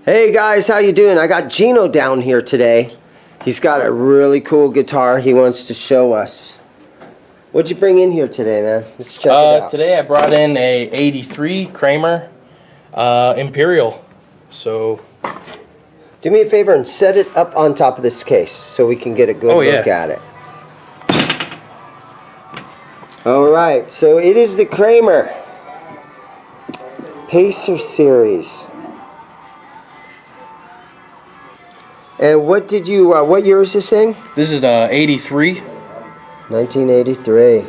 Hey guys, how you doing? I got Gino down here today. He's got a really cool guitar he wants to show us. What'd you bring in here today, man? Let's check it out. Today I brought in a 83 Kramer Imperial. So do me a favor and set it up on top of this case so we can get a good look at it. Alright, so it is the Kramer Pacer Series. And what year is this thing? This is 83. 1983.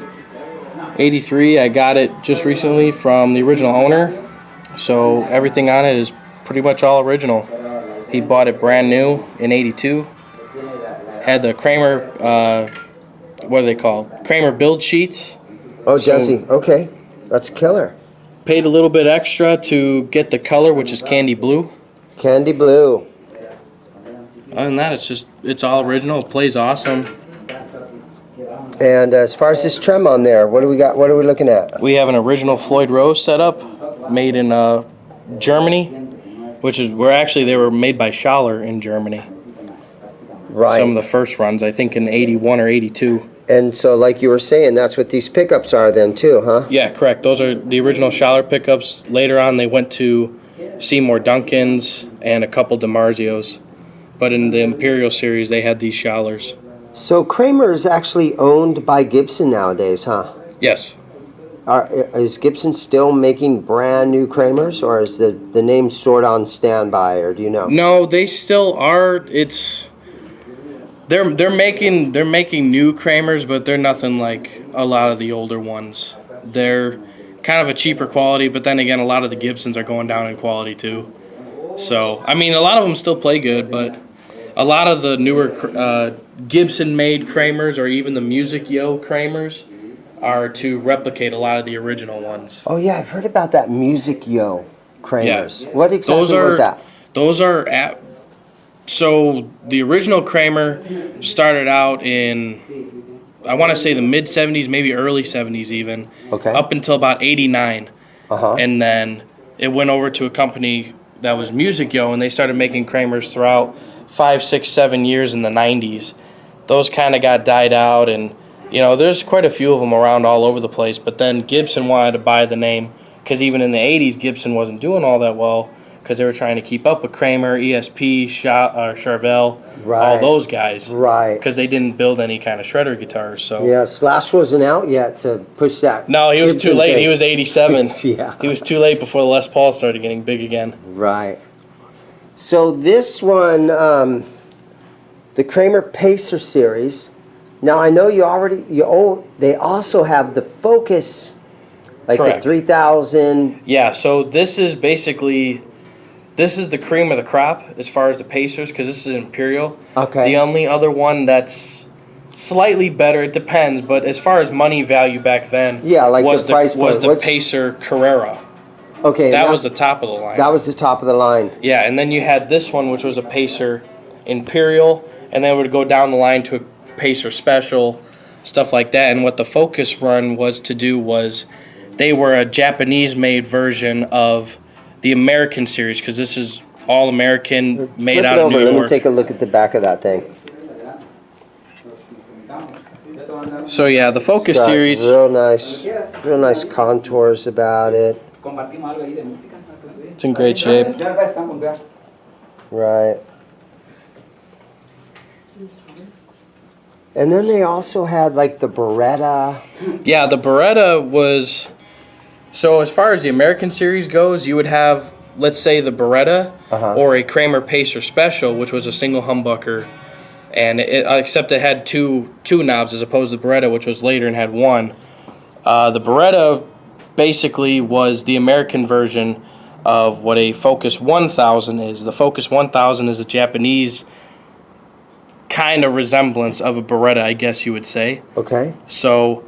83, I got it just recently from the original owner. So everything on it is pretty much all original. He bought it brand new in 82. Had the Kramer, what are they called? Kramer build sheets. Oh, Jesse, okay. That's killer. Paid a little bit extra to get the color, which is candy blue. Candy blue. Other than that, it's all original. It plays awesome. And as far as this trem on there, what do we got? What are we looking at? We have an original Floyd Rose setup made in Germany, which is they were made by Schaller in Germany. Right. Some of the first runs, I think in 81 or 82. And so, like you were saying, that's what these pickups are then too, huh? Yeah, correct. Those are the original Schaller pickups. Later on, they went to Seymour Duncans and a couple DiMarzios. But in the Imperial series, they had these Schallers. So Kramer is actually owned by Gibson nowadays, huh? Yes. Is Gibson still making brand new Kramers, or is the name sort of on standby, or do you know? No, they still are. They're making new Kramers, but they're nothing like a lot of the older ones. They're kind of a cheaper quality, but then again, a lot of the Gibsons are going down in quality too. So, I mean, a lot of them still play good, but a lot of the newer Gibson-made Kramers, or even the Music Yo Kramers, are to replicate a lot of the original ones. Oh yeah, I've heard about that Music Yo Kramers. Yeah. What exactly was that? Those are so the original Kramer started out in, I want to say, the mid-'70s, maybe early '70s even. Okay. Up until about '89. Uh-huh. And then it went over to a company that was Music Yo, and they started making Kramers throughout 5, 6, 7 years in the '90s. Those kind of got died out, and there's quite a few of them around all over the place. But then Gibson wanted to buy the name, because even in the '80s, Gibson wasn't doing all that well, because they were trying to keep up with Kramer, ESP, Charvel, right, all those guys, right? Because they didn't build any kind of shredder guitars. So yeah, Slash wasn't out yet to push that. No, he was Gibson too late. thing. He was '87. Yeah, he was too late before the Les Paul started getting big again. Right. So this one, the Kramer Pacer Series. Now I know they also have the Focus, like Correct. the 3000. Yeah. So this is the cream of the crop as far as the Pacers, because this is Imperial. Okay. The only other one that's slightly better, it depends, but as far as money value back then, yeah, like was the price was point. the Pacer Carrera. Okay. That was the top of the line. That was the top of the line. Yeah, and then you had this one, which was a Pacer Imperial, and then it would go down the line to a Pacer Special, stuff like that. And what the Focus run was to do was they were a Japanese-made version of the American series, because this is all American, made out of New York. Let me take a look at the back of that thing. So yeah, the Focus series. Real nice contours about it. It's in great shape. Right. And then they also had like the Beretta. Yeah, the Beretta was. So as far as the American series goes, you would have, let's say, the Beretta or a Kramer Pacer Special, which was a single humbucker, and except it had two knobs as opposed to the Beretta, which was later and had one. The Beretta basically was the American version of what a Focus 1000 is. The Focus 1000 is a Japanese kind of resemblance of a Beretta, I guess you would say. Okay. So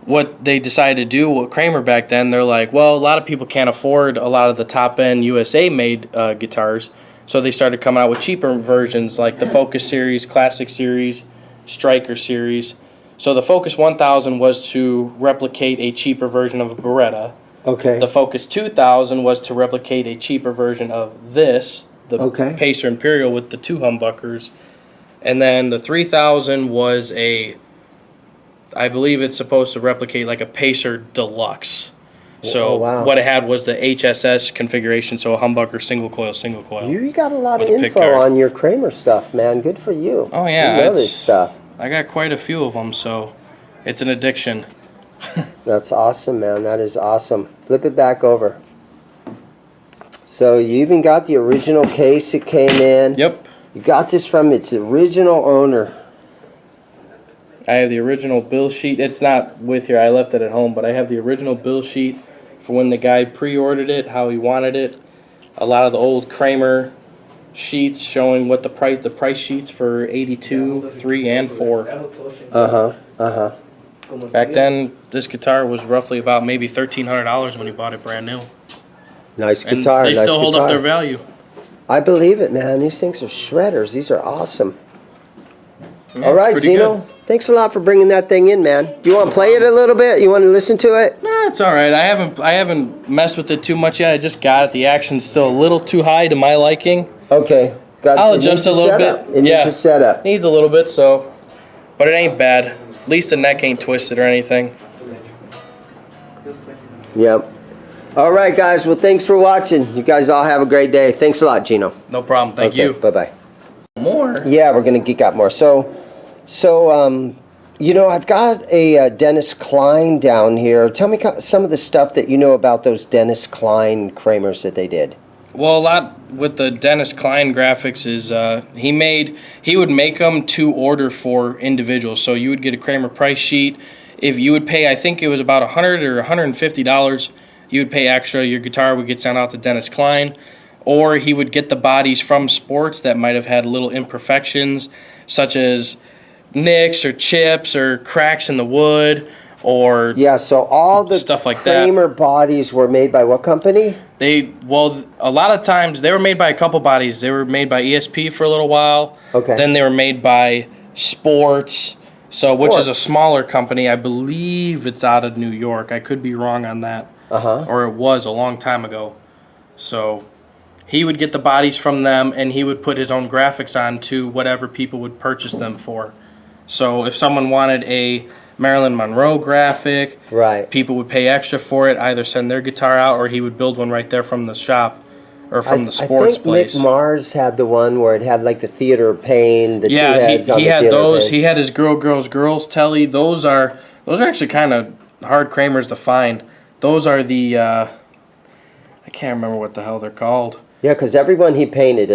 what they decided to do with Kramer back then, they're like, well, a lot of people can't afford a lot of the top-end USA-made guitars, so they started coming out with cheaper versions like the Focus series, Classic series, Striker series. So the Focus 1000 was to replicate a cheaper version of a Beretta. Okay. The Focus 2000 was to replicate a cheaper version of this, the Pacer Imperial with the 2 humbuckers. And then the 3000 was I believe it's supposed to replicate like a Pacer Deluxe. So what it had was the HSS configuration, so a humbucker, single coil. You got a lot of info on your Kramer stuff, man. Good for you. Oh yeah, you know this stuff. I got quite a few of them, so it's an addiction. That's awesome, man. That is awesome. Flip it back over. So you even got the original case it came in. Yep. You got this from its original owner. I have the original bill sheet. It's not with here. I left it at home, but I have the original bill sheet for when the guy pre-ordered it, how he wanted it. A lot of the old Kramer sheets showing what the price sheets for 82, 3, and 4. Back then, this guitar was roughly about maybe $1,300 when he bought it brand new. Nice guitar. And they still hold up their value. I believe it, man. These things are shredders. These are awesome. Yeah, all right, Zino. Good. Thanks a lot for bringing that thing in, man. Do you want to play it a little bit? You want to listen to it? No, it's all right. I haven't messed with it too much yet. I just got it. The action's still a little too high to my liking. Okay. I'll adjust a little bit. It needs a setup. Needs a little bit, but it ain't bad. At least the neck ain't twisted or anything. Yep. All right, guys. Well, thanks for watching. You guys all have a great day. Thanks a lot, Gino. No problem. Thank you. Bye-bye. More? Yeah, we're going to geek out more. So, you know, I've got a Dennis Klein down here. Tell me some of the stuff that you know about those Dennis Klein Kramers that they did. Well, a lot with the Dennis Klein graphics is he would make them to order for individuals. So you would get a Kramer price sheet. If you would pay, I think it was about $100 or $150, you would pay extra. Your guitar would get sent out to Dennis Klein. Or he would get the bodies from sports that might have had little imperfections, such as nicks or chips or cracks in the wood, or so all the stuff like Kramer bodies were made by what company? A lot of times they were made by a couple bodies. They were made by ESP for a little while. Okay. Then they were made by Sports, which is a smaller company. I believe it's out of New York. I could be wrong on that. Or it was a long time ago. So he would get the bodies from them, and he would put his own graphics on to whatever people would purchase them for. So if someone wanted a Marilyn Monroe graphic, people would pay extra for it, either send their guitar out, or he would build one right there from the shop or from the sports place. Mick Mars had the one where it had like the theater pane, the two heads on the theater those. pane. He had his Girls telly. Those are actually kind of hard Kramers to find. Those are the I can't remember what the hell they're called. Yeah, because everyone he painted,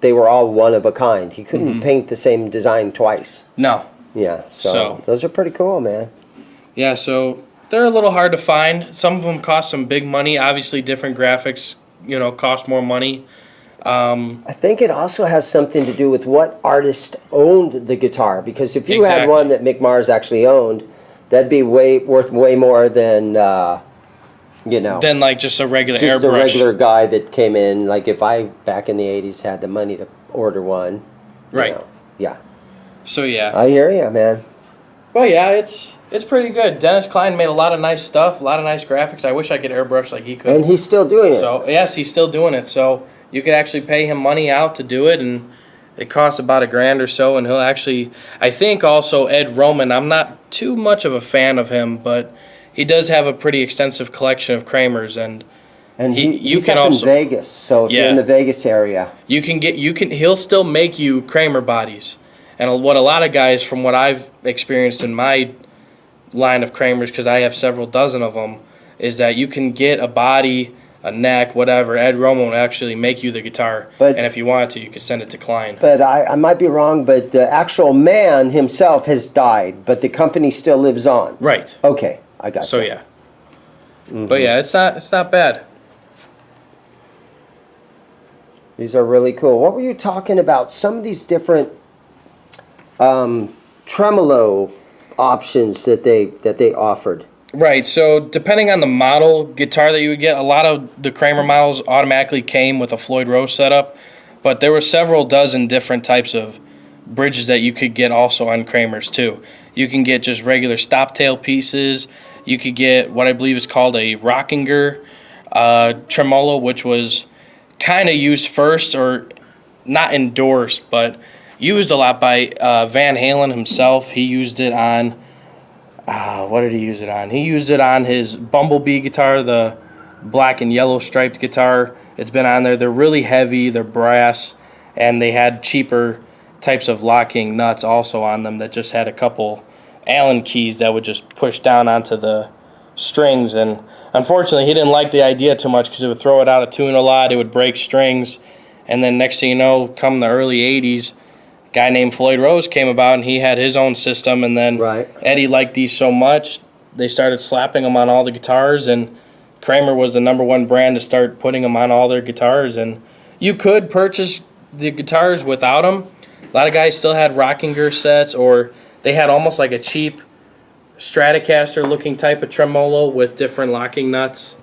they were all one of a kind. He couldn't paint the same design twice. No. Yeah, so those are pretty cool, man. Yeah, so they're a little hard to find. Some of them cost some big money. Obviously, different graphics, cost more money. I think it also has something to do with what artist owned the guitar. Because if you had one that Mick Mars actually owned, that'd be worth way more than than like just a regular airbrush. Just a regular guy that came in. Like if I back in the '80s had the money to order one. Right. Yeah. So yeah. I hear you, man. Well, yeah, it's pretty good. Dennis Klein made a lot of nice stuff, a lot of nice graphics. I wish I could airbrush like he could. And he's still doing it. So yes, he's still doing it. So you could actually pay him money out to do it, and it costs about $1,000 or so. And he'll actually, I think also Ed Roman. I'm not too much of a fan of him, but he does have a pretty extensive collection of Kramers, and he's up in Vegas. So if you're in the Vegas area, he'll still make you Kramer bodies. And what a lot of guys, from what I've experienced in my line of Kramers, because I have several dozen of them, is that you can get a body, a neck, whatever. Ed Roman will actually make you the guitar. And if you wanted to, you could send it to Klein. But I might be wrong, but the actual man himself has died, but the company still lives on. Right. Okay, I got you. So, yeah. But, yeah, it's not bad. These are really cool. What were you talking about? Some of these different tremolo options that they offered. Right. So depending on the model guitar that you would get, a lot of the Kramer models automatically came with a Floyd Rose setup, but there were several dozen different types of bridges that you could get also on Kramers too. You can get just regular stop tail pieces. You could get what I believe is called a Gur Tremolo, which was kind of used first, or not endorsed, but used a lot by Van Halen himself. He used it on, what did he use it on? He used it on his Bumblebee guitar, the black and yellow striped guitar. It's been on there. They're really heavy, they're brass, and they had cheaper types of locking nuts also on them that just had a couple Allen keys that would just push down onto the strings. And unfortunately, he didn't like the idea too much because it would throw it out of tune a lot. It would break strings. And then next thing you know, come the early 80s, a guy named Floyd Rose came about, and he had his own system. And then Eddie liked these so much, they started slapping them on all the guitars, and Kramer was the #1 brand to start putting them on all their guitars. And you could purchase the guitars without them. A lot of guys still had Rockinger sets, or they had almost like a cheap Stratocaster looking type of tremolo with different locking nuts.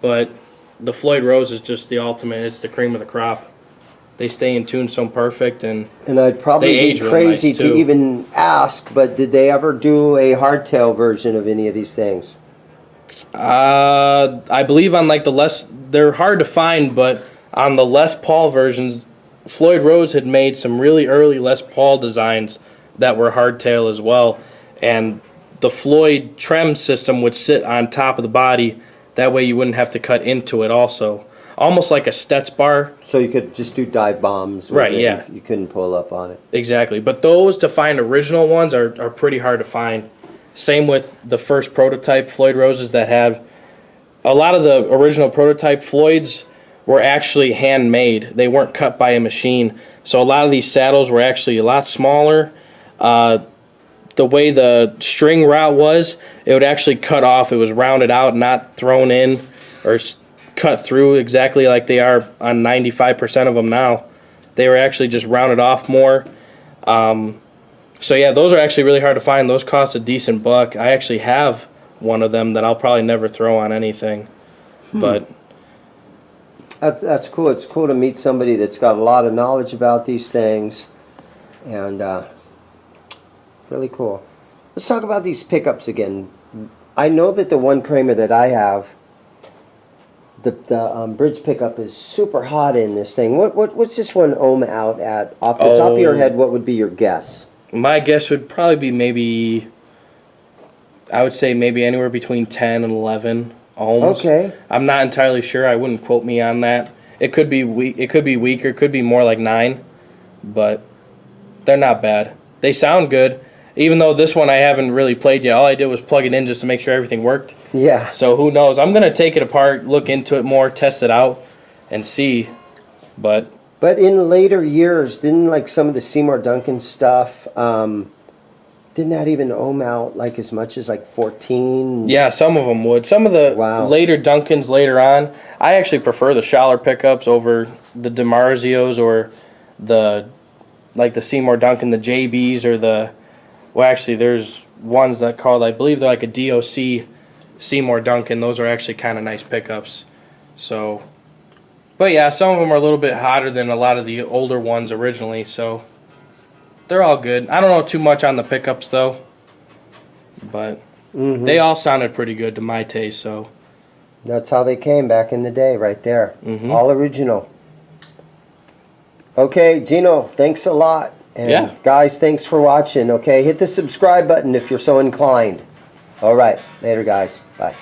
But the Floyd Rose is just the ultimate. It's the cream of the crop. They stay in tune so perfect, and I'd probably be crazy nice to even ask, but did they ever do a hardtail version of any of these things? I believe on like they're hard to find, but on the Les Paul versions, Floyd Rose had made some really early Les Paul designs that were hardtail as well, and the Floyd trem system would sit on top of the body. That way you wouldn't have to cut into it also. Almost like a Stetz bar. So you could just do dive bombs. Right, yeah. You couldn't pull up on it. Exactly. But those, to find original ones, are pretty hard to find. Same with the first prototype Floyd Roses that have... A lot of the original prototype Floyds were actually handmade. They weren't cut by a machine. So a lot of these saddles were actually a lot smaller. The way the string route was, it would actually cut off. It was rounded out, not thrown in or cut through exactly like they are on 95% of them now. They were actually just rounded off more. So yeah, those are actually really hard to find. Those cost a decent buck. I actually have one of them that I'll probably never throw on anything. But that's cool. It's cool to meet somebody that's got a lot of knowledge about these things, and really cool. Let's talk about these pickups again. I know that the one Kramer that I have, the bridge pickup is super hot in this thing. What's this one ohm out at? Off the top of your head, what would be your guess? My guess would probably be maybe, I would say maybe anywhere between 10 and 11 ohms. Okay. I'm not entirely sure. I wouldn't quote me on that. It could be weak. It could be weaker. It could be more like 9, but they're not bad. They sound good. Even though this one I haven't really played yet. All I did was plug it in just to make sure everything worked. Yeah. So who knows? I'm going to take it apart, look into it more, test it out, and see. But in later years, didn't like some of the Seymour Duncan stuff, didn't that even ohm out like as much as like 14? Yeah, some of them would. Some of the later Duncans later on, I actually prefer the Schaller pickups over the DiMarzios or the Seymour Duncan, the JBs, or the... Well, actually, there's ones that called, I believe they're like a DOC Seymour Duncan. Those are actually kind of nice pickups. So, but yeah, some of them are a little bit hotter than a lot of the older ones originally. So, they're all good. I don't know too much on the pickups, though. But they all sounded pretty good to my taste, so. That's how they came back in the day, right there. All original. Okay, Gino, thanks a lot. And guys, thanks for watching. Okay, hit the subscribe button if you're so inclined. All right, later, guys. Bye.